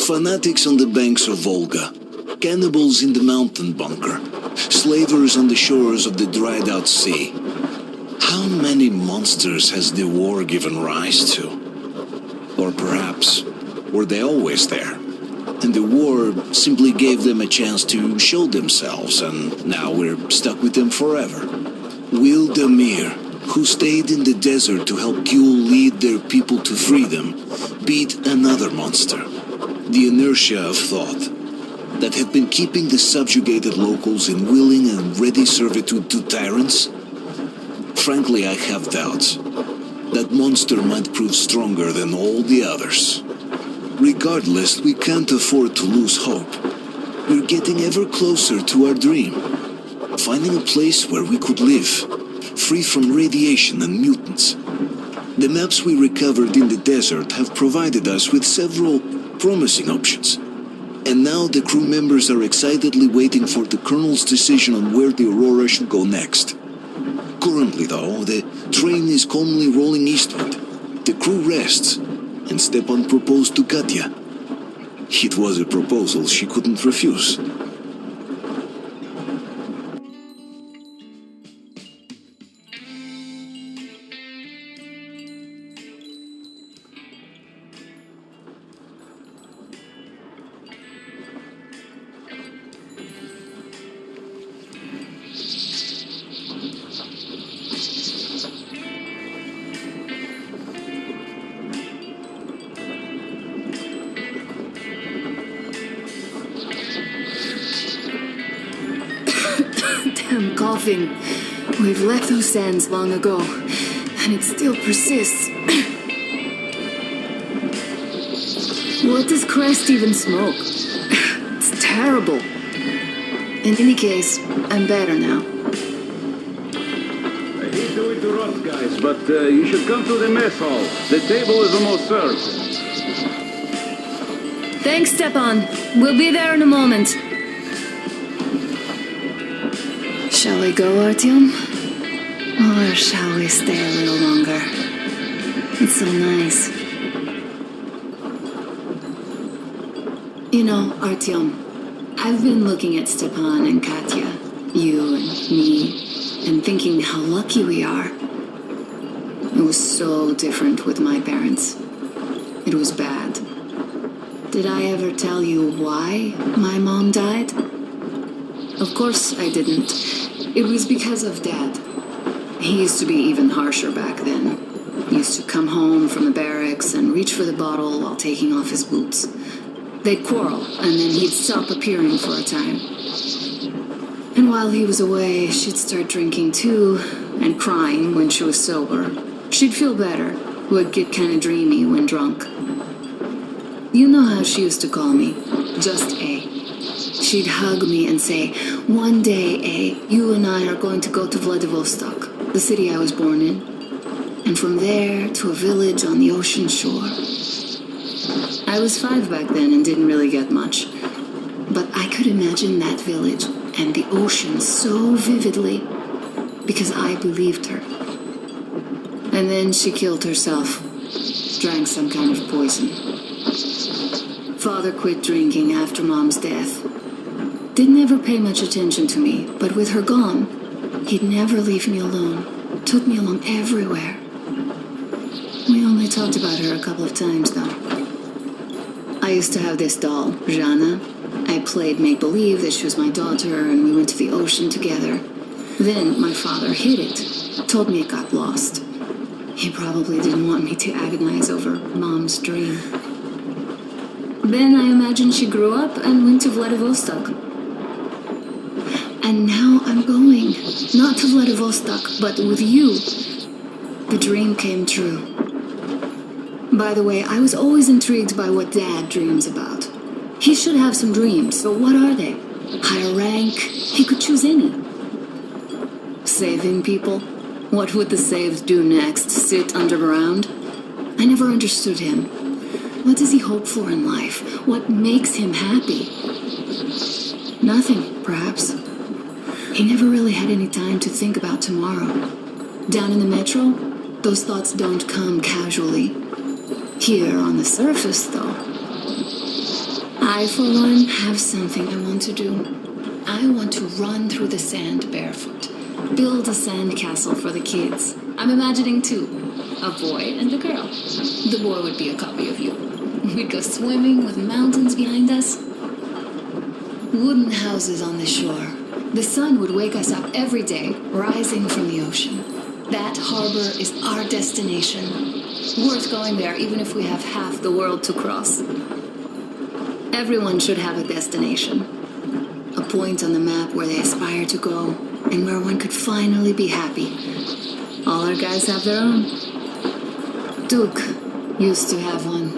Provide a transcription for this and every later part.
Fanatics on the banks of Volga, cannibals in the mountain bunker, slavers on the shores of the dried-out sea. How many monsters has the war given rise to? Or perhaps, were they always there? And the war simply gave them a chance to show themselves, and now we're stuck with them forever. Will Damir, who stayed in the desert to help Gül lead their people to freedom, beat another monster? The inertia of thought that had been keeping the subjugated locals in willing and ready servitude to tyrants? Frankly, I have doubts. That monster might prove stronger than all the others. Regardless, we can't afford to lose hope. We're getting ever closer to our dream. Finding a place where we could live, free from radiation and mutants. The maps we recovered in the desert have provided us with several promising options. And now the crew members are excitedly waiting for the Colonel's decision on where the Aurora should go next. Currently, though, the train is calmly rolling eastward. The crew rests, and Stepan proposed to Katya. It was a proposal she couldn't refuse. Damn coughing. We've left those sands long ago, and it still persists. What does Crest even smoke? It's terrible. In any case, I'm better now. I hate to interrupt, guys, but you should come to the mess hall. The table is almost served. Thanks, Stepan. We'll be there in a moment. Shall we go, Artyom? Or shall we stay a little longer? It's so nice. You know, Artyom, I've been looking at Stepan and Katya, you and me, and thinking how lucky we are. It was so different with my parents. It was bad. Did I ever tell you why my mom died? Of course I didn't. It was because of Dad. He used to be even harsher back then. He used to come home from the barracks and reach for the bottle while taking off his boots. They'd quarrel, and then he'd stop appearing for a time. And while he was away, she'd start drinking too, and crying when she was sober. She'd feel better, would get kinda dreamy when drunk. You know how she used to call me, just A. She'd hug me and say, "One day, A, you and I are going to go to Vladivostok, the city I was born in, and from there to a village on the ocean shore." I was 5 back then and didn't really get much, but I could imagine that village and the ocean so vividly because I believed her. And then she killed herself, drank some kind of poison. Father quit drinking after Mom's death. Didn't ever pay much attention to me, but with her gone, he'd never leave me alone. Took me along everywhere. We only talked about her a couple of times, though. I used to have this doll, Jana. I played make-believe that she was my daughter, and we went to the ocean together. Then my father hid it, told me it got lost. He probably didn't want me to agonize over Mom's dream. Then I imagine she grew up and went to Vladivostok. And now I'm going. Not to Vladivostok, but with you. The dream came true. By the way, I was always intrigued by what Dad dreams about. He should have some dreams, so what are they? Higher rank? He could choose any. Saving people? What would the saved do next? Sit underground? I never understood him. What does he hope for in life? What makes him happy? Nothing, perhaps. He never really had any time to think about tomorrow. Down in the metro, those thoughts don't come casually. Here on the surface, though. I, for one, have something I want to do. I want to run through the sand barefoot. Build a sandcastle for the kids. I'm imagining two. A boy and a girl. The boy would be a copy of you. We'd go swimming with mountains behind us. Wooden houses on the shore. The sun would wake us up every day, rising from the ocean. That harbor is our destination. Worth going there even if we have half the world to cross. Everyone should have a destination. A point on the map where they aspire to go, and where one could finally be happy. All our guys have their own. Duke used to have one.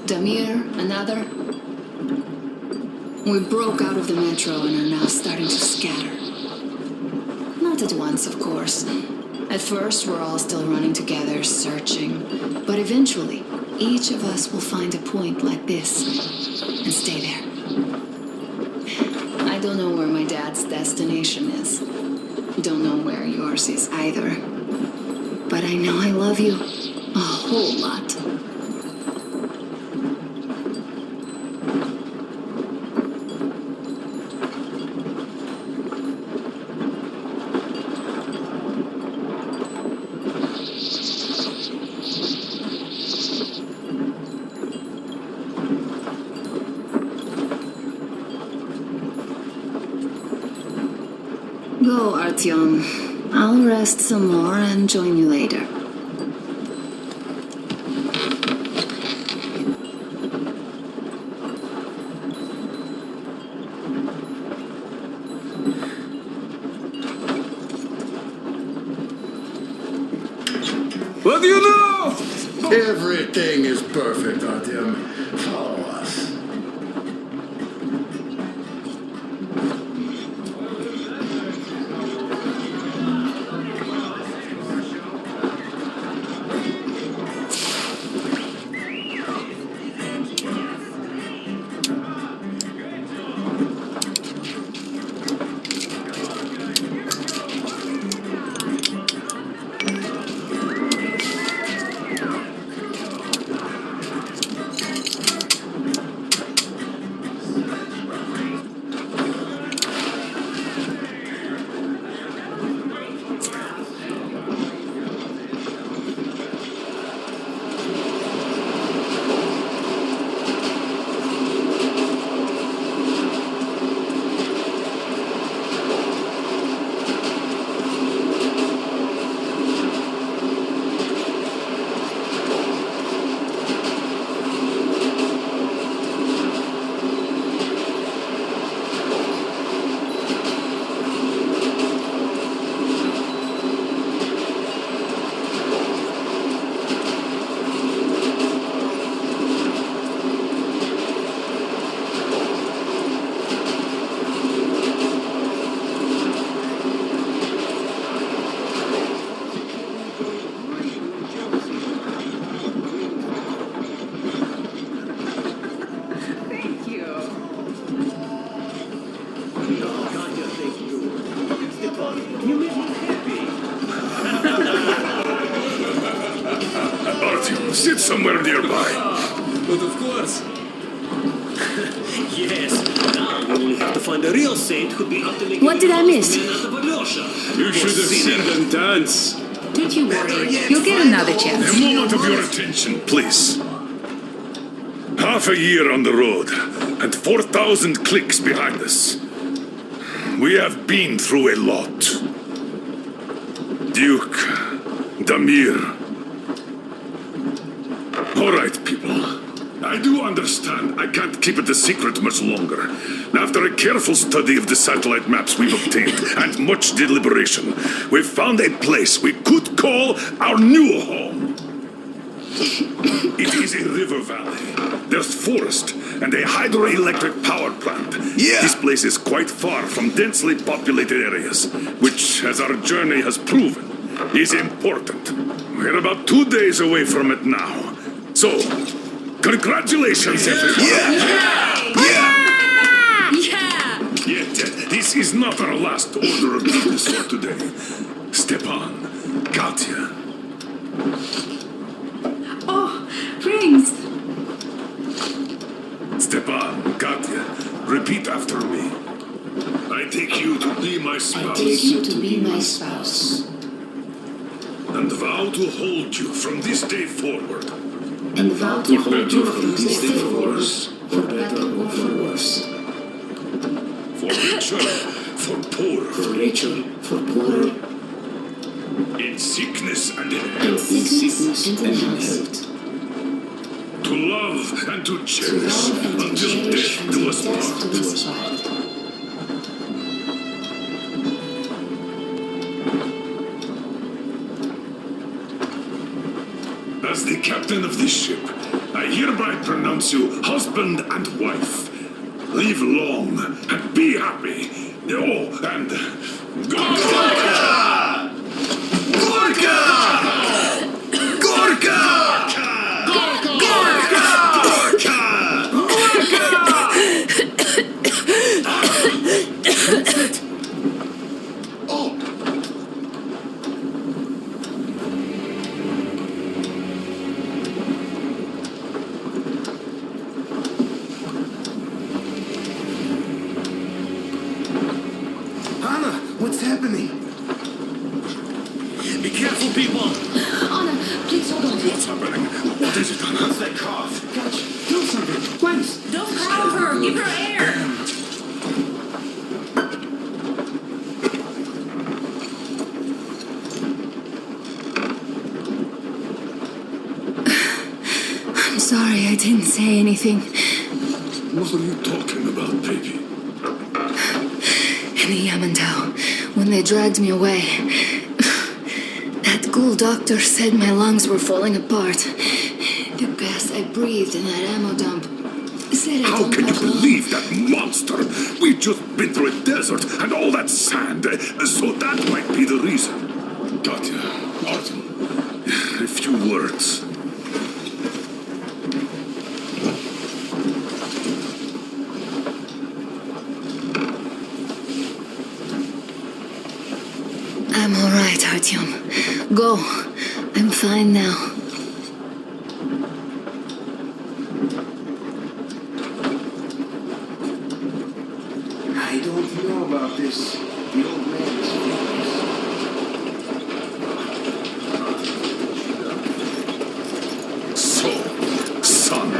Damir, another. We broke out of the metro and are now starting to scatter. Not at once, of course. At first, we're all still running together, searching. But eventually, each of us will find a point like this and stay there. I don't know where my dad's destination is. Don't know where yours is either. But I know I love you a whole lot. Go, Artyom. I'll rest some more and join you later. What do you know? Everything is perfect, Artyom. Follow us. Sit somewhere nearby. But of course. Yes. Now we only have to find a real saint who'd be up to making What did I miss? You should have seen them dance. Don't you worry. You'll get another chance. A moment of your attention, please. Half a year on the road, and 4,000 clicks behind us. We have been through a lot. Duke, Damir. All right, people. I do understand. I can't keep it a secret much longer. After a careful study of the satellite maps we've obtained and much deliberation, we've found a place we could call our new home. It is a river valley. There's forest and a hydroelectric power plant. Yeah. This place is quite far from densely populated areas, which, as our journey has proven, is important. We're about 2 days away from it now. So, congratulations, everyone. Yet, this is not our last order of business for today. Stepan, Katya. Oh, rings. Stepan, Katya, repeat after me. I take you to be my spouse. to be my spouse. And vow to hold you from this day forward. And vow to hold you from this day forward, for better or for worse. For richer, for poorer. For richer, for poorer, In sickness and in in health. sickness and in health. To love and to To cherish love and to until cherish death do until us death do part. us part. As the captain of this ship, I hereby pronounce you husband and wife. Live long and be happy. Oh, and Gorka! Gorka! Gorka! Oh, Anna, what's happening? Be careful, people! Anna, please hold on. What's happening? What is it, Anna? What's that cough? Gotcha. Do something. Whence? Don't crowd her. Give her air. I'm sorry I didn't say anything. What are you talking about, baby? In the Yamantau, when they dragged me away, that ghoul doctor said my lungs were falling apart. The gas I breathed in that ammo dump said I How don't can you have lung. believe that monster? We've just been through a desert and all that sand, so that might be the reason. Katya, Artem, a few words. I'm all right, Artyom. Go. I'm fine now. I don't know about this. The old man is famous. So, son,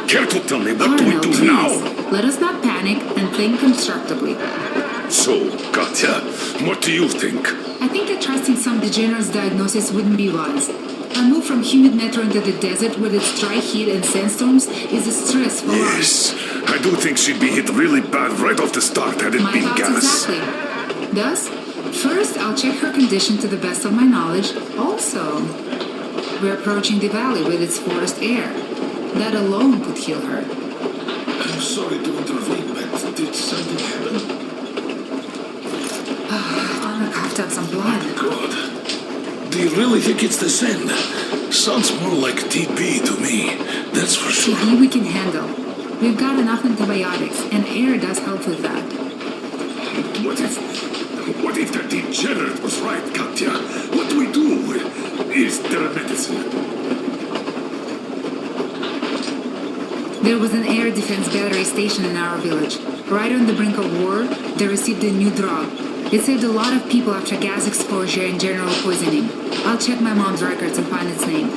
care to tell me what do we Arno, do please. now? Let us not panic and think constructively. So, Katya, what do you think? I think that trusting some degenerate's diagnosis wouldn't be wise. A move from humid metro into the desert with its dry heat and sandstorms is a stress for us. Yes, I do think she'd be hit really bad right off the start had it My been thoughts gas. exactly. Thus, first I'll check her condition to the best of my knowledge. Also, we're approaching the valley with its forest air. That alone could heal her. I'm sorry to intervene, but did something happen? Anna coughed up some blood. God. Do you really think it's the sand? Sounds more like TB to me, that's for sure. TB we can handle. We've got enough antibiotics, and air does help with that. What if that degenerate was right, Katya? What do we do? Is there a medicine? There was an air defense battery station in our village. Right on the brink of war, they received a new drug. It saved a lot of people after gas exposure and general poisoning. I'll check my mom's records and find its name.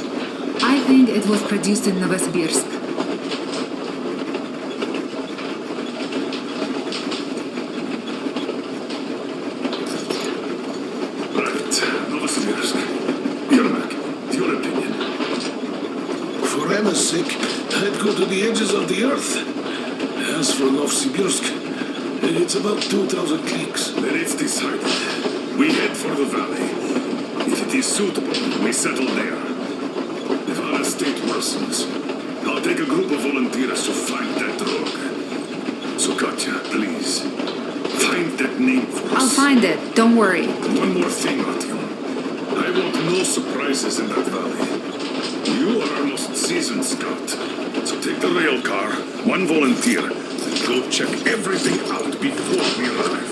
I think it was produced in Novosibirsk. Right, Novosibirsk. Yermak, your opinion? For Emma's sake, I'd go to the edges of the earth. As for Novsibirsk, it's about 2,000 clicks. Then it's decided. We head for the valley. If it is suitable, we settle there. If our state worsens, I'll take a group of volunteers to find that rogue. So Katya, please, find that name for us. I'll find it. Don't worry. One more thing, Artyom. I want no surprises in that valley. You are our most seasoned scout. So take the rail car, one volunteer, and go check everything out before we arrive.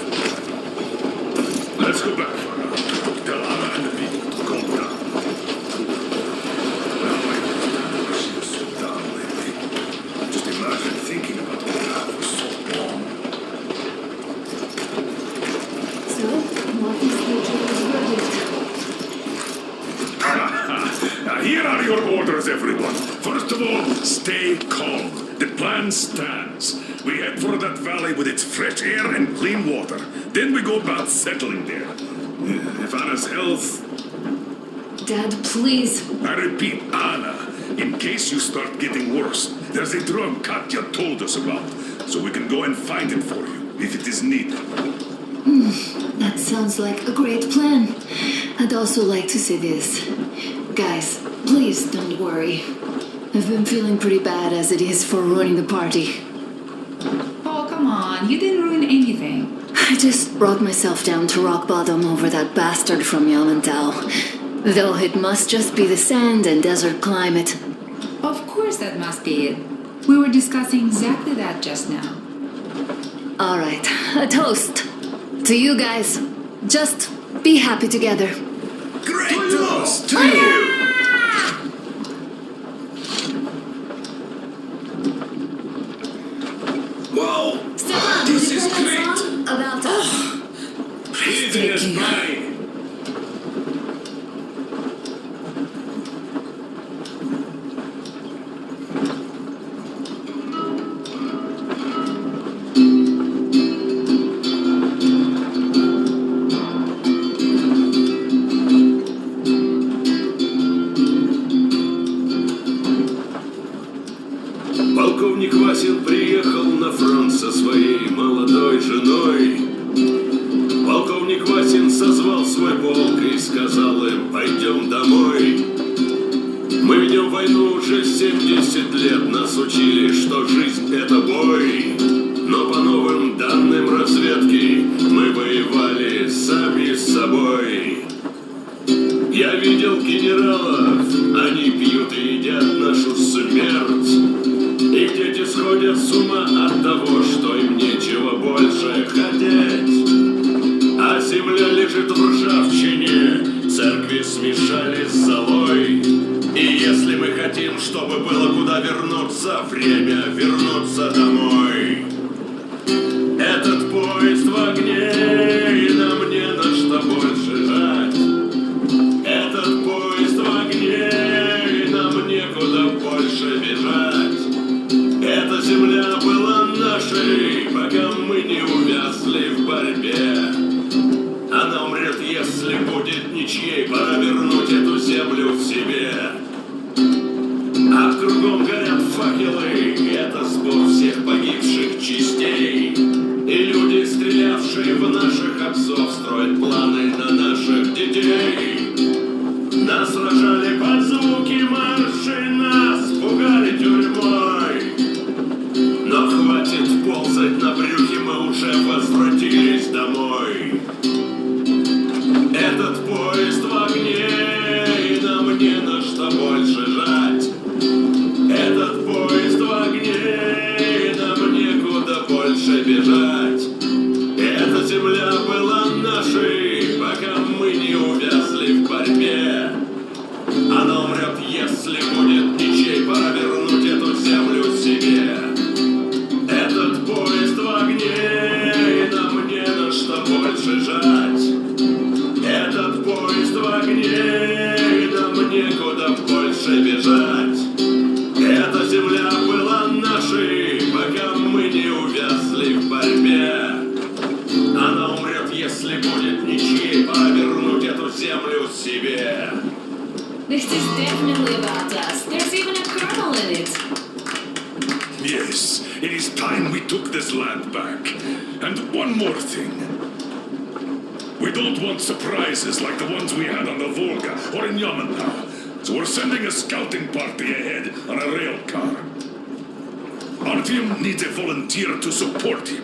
Let's go back, Anna. Tell Anna and the people to calm down. Well, I understand she was so down lately. Just imagine thinking about that for so long. So, what is the judge's verdict? Now, here are your orders, everyone. First of all, stay calm. The plan stands. We head for that valley with its fresh air and clean water. Then we go about settling there. If Anna's health... Dad, please. I repeat, Anna, in case you start getting worse, there's a drug Katya told us about, so we can go and find it for you, if it is needed. That sounds like a great plan. I'd also like to say this. Guys, please don't worry. I've been feeling pretty bad as it is for ruining the party. Oh, come on. You didn't ruin anything. I just brought myself down to rock bottom over that bastard from Yamantau. Though it must just be the sand and desert climate. Of course that must be it. We were discussing exactly that just now. Alright, a toast. To you guys. Just be happy together. Great toast to you! Wow! Stefan, This did you is hear that great. song? About us. Breathing is mine! Полковник Васин приехал на фронт со своей молодой женой. Полковник Васин созвал свой полк и сказал им: пойдем домой. Мы ведем войну уже 70 лет, нас учили, что жизнь это бой. Но по новым данным разведки мы воевали сами с собой. Я видел генералов, они пьют и едят нашу смерть. Их дети сходят с ума от того, что им нечего больше хотеть. А земля лежит в ржавчине, церкви смешали с золой. И если мы хотим, чтобы было куда вернуться, время вернуться домой. Этот поезд в огне, и нам не на что больше жать. Этот поезд в огне, и нам некуда больше бежать. Эта земля была нашей, пока мы не увязли в борьбе. Она умрет, если будет ничьей, пора вернуть эту землю в себе. А кругом горят факелы, это сбор всех погибших частей. И люди, стрелявшие в наших отцов, строят планы на наших детей. Нас сражали под звуки маршей, нас пугали тюрьмой. Но хватит ползать на брюхе, мы уже возвратились домой. Этот поезд в огне, и нам не на что больше жать. Этот поезд в огне, и нам некуда больше бежать. Эта земля была нашей, пока мы не увязли в борьбе. Она умрет, если будет ничей, пора вернуть эту землю себе. Этот поезд в огне, и нам не на что больше жать. Этот поезд в огне, и нам некуда больше бежать. Эта земля была нашей, пока мы не увязли в борьбе. Она умрет, если будет ничьей, пора вернуть эту землю себе. This is definitely about us. There's even a colonel in it. Yes, it is time we took this land back. And one more thing. We don't want surprises like the ones we had on the Volga or in Yemen now. So we're sending a scouting party ahead on a rail car. Artyom needs a volunteer to support him.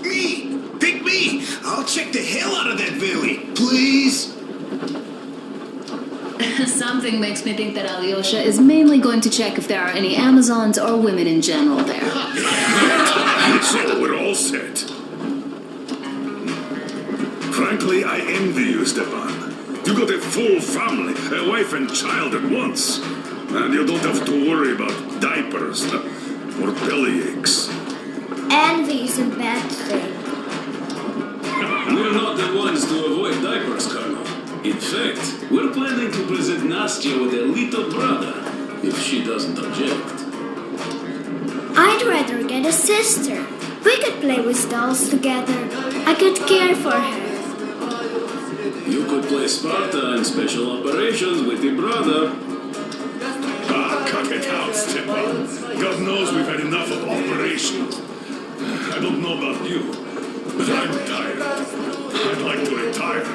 Me! Pick me! I'll check the hell out of that valley. Please? Something makes me think that Alyosha is mainly going to check if there are any Amazons or women in general there. So we're all set. Frankly, I envy you, Stepan. You got a full family, a wife and child at once. And you don't have to worry about diapers or belly aches. Envy is a bad thing. We're not the ones to avoid diapers, Colonel. In fact, we're planning to present Nastya with a little brother, if she doesn't object. I'd rather get a sister. We could play with dolls together. I could care for her. You could play Sparta in special operations with your brother. Ah, cut it out, Stepan. God knows we've had enough of operations. I don't know about you, but I'm tired. I'd like to retire.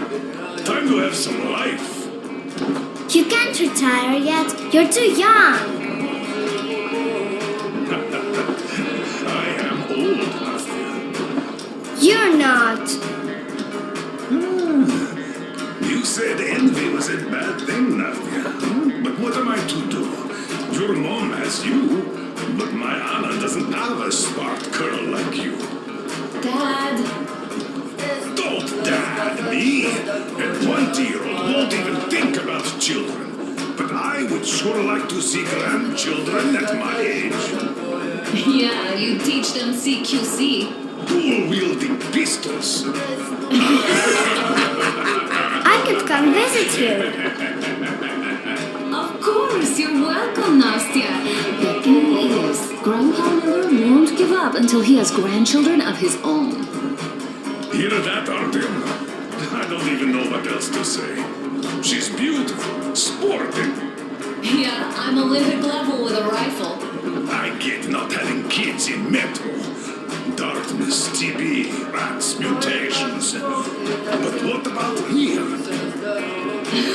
Time to have some life. You can't retire yet. You're too young. I am old, Nastya. You're not. You said envy was a bad thing, Nastya. But what am I to do? Your mom has you, but my Anna doesn't have a smart girl like you. Dad! Don't dad me! A 20-year-old won't even think about children. But I would sure like to see grandchildren at my age. Yeah, you teach them CQC. Dual-wielding pistols. I could come visit you. Of course, you're welcome, Nastya. The thing is, Grandpa Miller won't give up until he has grandchildren of his own. Hear that, Artyom? I don't even know what else to say. She's beautiful, sporting. Yeah, I'm Olympic level with a rifle. I get not having kids in Metro. Darkness, TB, rats, mutations. But what about here?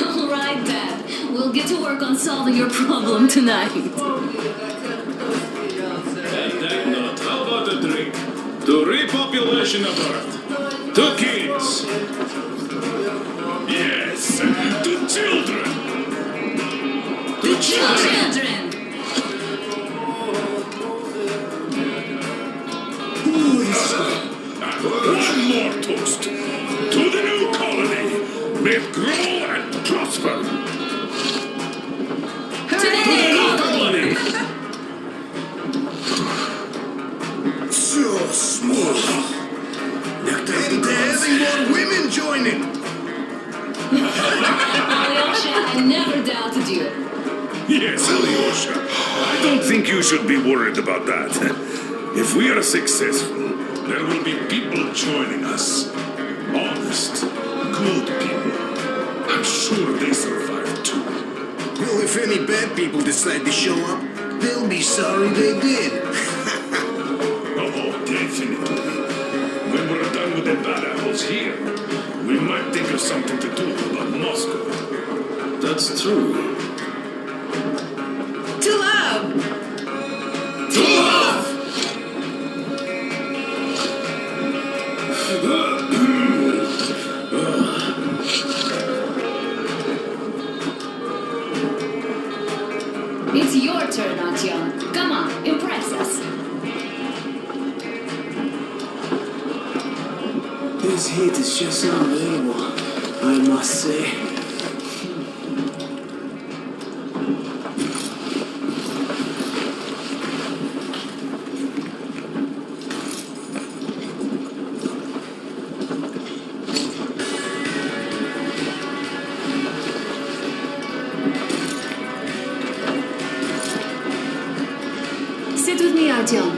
All right, Dad. We'll get to work on solving your problem tonight. And that note, how about a drink? To repopulation of Earth. To kids. Yes, to children. To children. Children! One more toast. To the new colony. May it grow and prosper. To the Colony. So smooth. And they're having more women joining. Alyosha, I never doubted you. Yes, Alyosha. I don't think you should be worried about that. If we are successful, there will be people joining us. Honest, good people. I'm sure they survive too. Well, if any bad people decide to show up, they'll be sorry they did. Oh, definitely. When we're done with the bad apples here, we might think of something to do about Moscow. That's true. To love! To love! It's your turn, Artyom. Come on, impress us. This heat is just unbelievable, I must say. Sit with me, Artyom.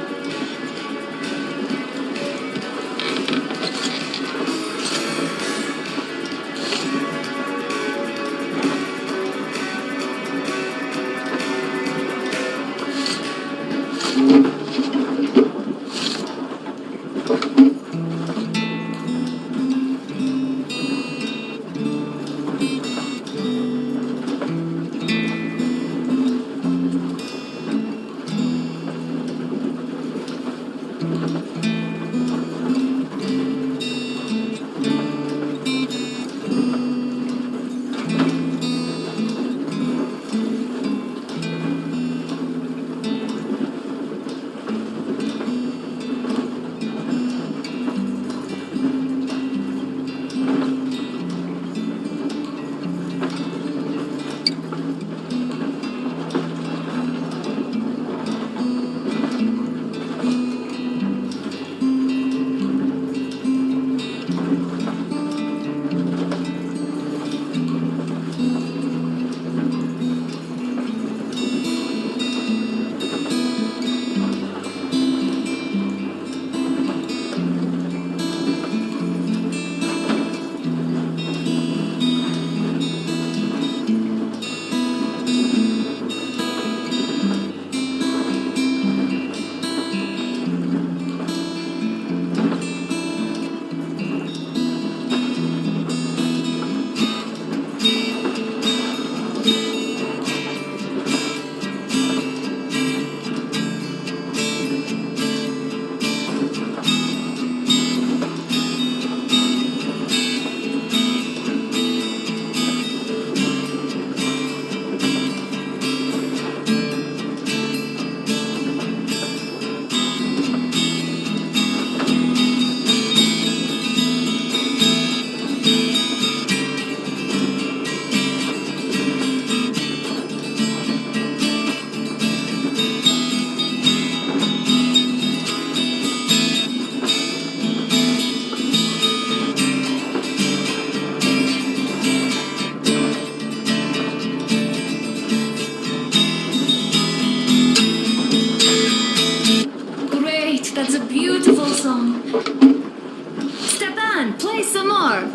play some more.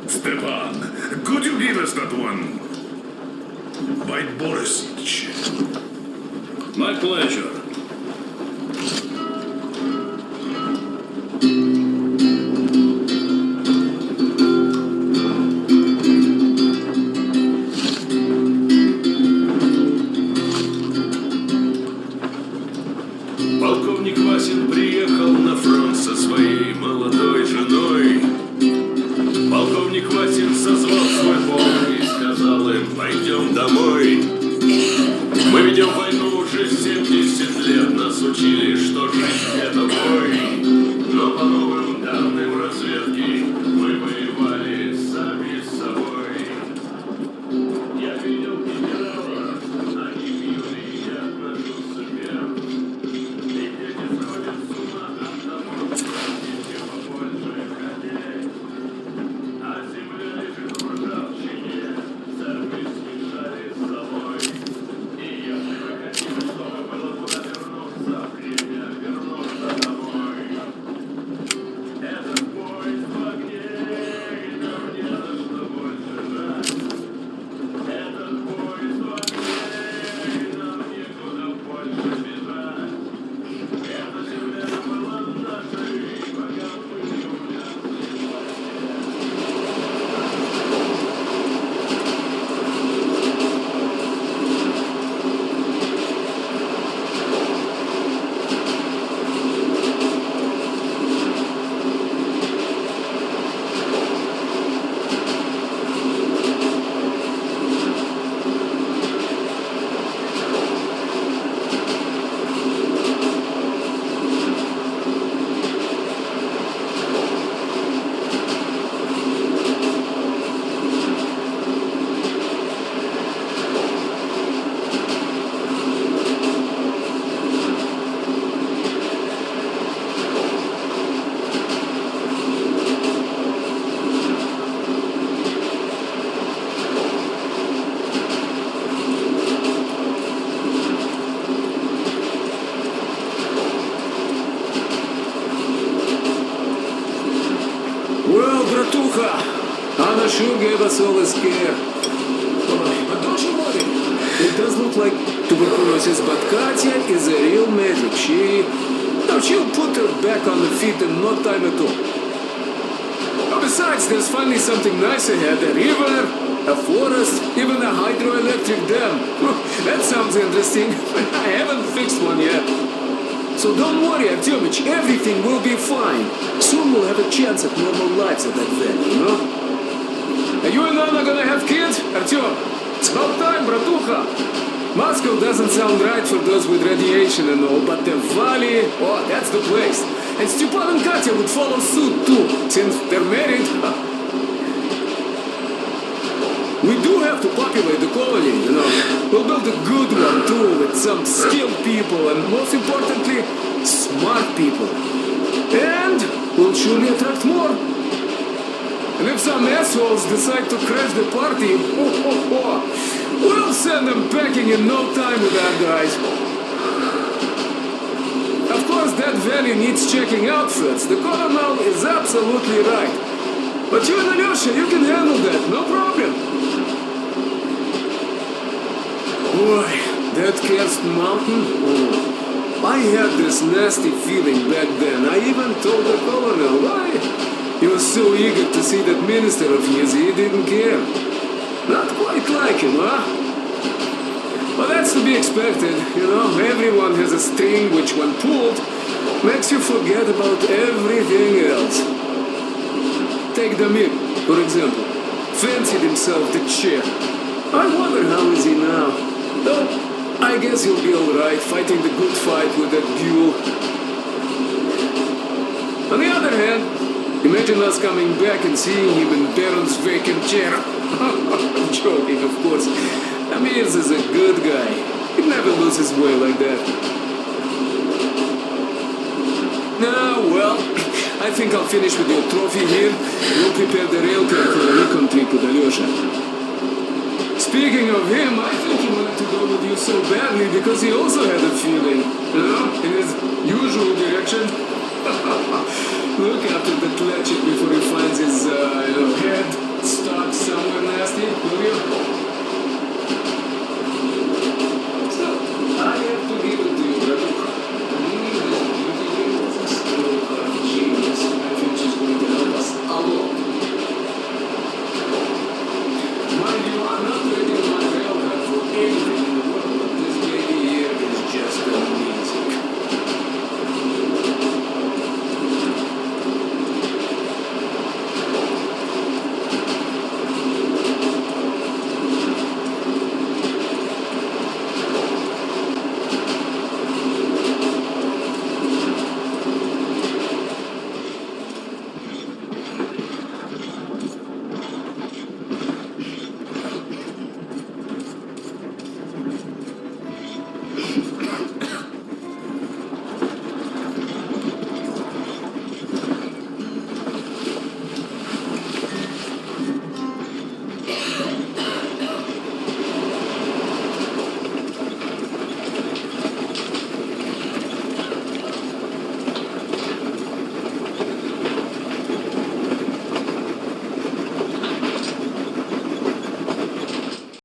Stepan, could you give us that one? By Borisich. My pleasure. Полковник Васин приехал на фронт со своей молодой женой. Полковник Васин созвал свой полк и сказал им: пойдем домой. Мы ведем войну уже 70 лет, нас учили, что жизнь это бой. Но по новым данным разведки мы воевали сами с собой. Я видел генерала, они бьют, и я отношу себя. И дети сходят с ума от того, что ничего больше хотеть. А земля лежит в ржавчине, церкви смешали с собой. И если вы хотите, чтобы было куда вернуться, время вернуться домой. Этот поезд в огне, и нам не за что больше жать. Этот поезд в огне, и нам некуда больше бежать. Эта земля была нашей, пока мы не увязли. Well, Bratucha, Anna sure gave us all a scare. But don't you worry. It does look like tuberculosis, but Katya is a real medic. She'll put her back on the feet in no time at all. Oh, besides, there's finally something nice ahead. A river, a forest, even a hydroelectric dam. That sounds interesting. I haven't fixed one yet. So don't worry, Artyomich, everything will be fine. Soon we'll have a chance at normal lives at that valley, you know? Are you and Anna gonna have kids, Artyom? It's about time, Bratucha. Moscow doesn't sound right for those with radiation and all, but the valley, oh, that's the place. And Stepan and Katya would follow suit too, since they're married. We do have to populate the colony, you know. We'll build a good one too, with some skilled people and, most importantly, smart people. And we'll surely attract more. And if some assholes decide to crash the party, we'll send them packing in no time with our guys. Of course, that valley needs checking out first. The colonel is absolutely right. But you and Alyosha, you can handle that, no problem. Boy, that cursed mountain, I had this nasty feeling back then. I even told the colonel why. He was so eager to see that minister of his, he didn't care. Not quite like him, huh? Well, that's to be expected, you know. Everyone has a string which, when pulled, makes you forget about everything else. Take Damir, for example. Fancied himself the chair. I wonder how is he now? Though, I guess he'll be alright, fighting the good fight with that ghoul. On the other hand, imagine us coming back and seeing him in Baron's vacant chair. I'm joking, of course. Amirs is a good guy. He'd never lose his way like that. Well, I think I'll finish with your trophy here. We'll prepare the rail car for a recon trip with Alyosha. Speaking of him, I think he wanted to go with you so badly because he also had a feeling, you know, in his usual direction. Look after the Tletcher before he finds his head stuck somewhere nasty, will you?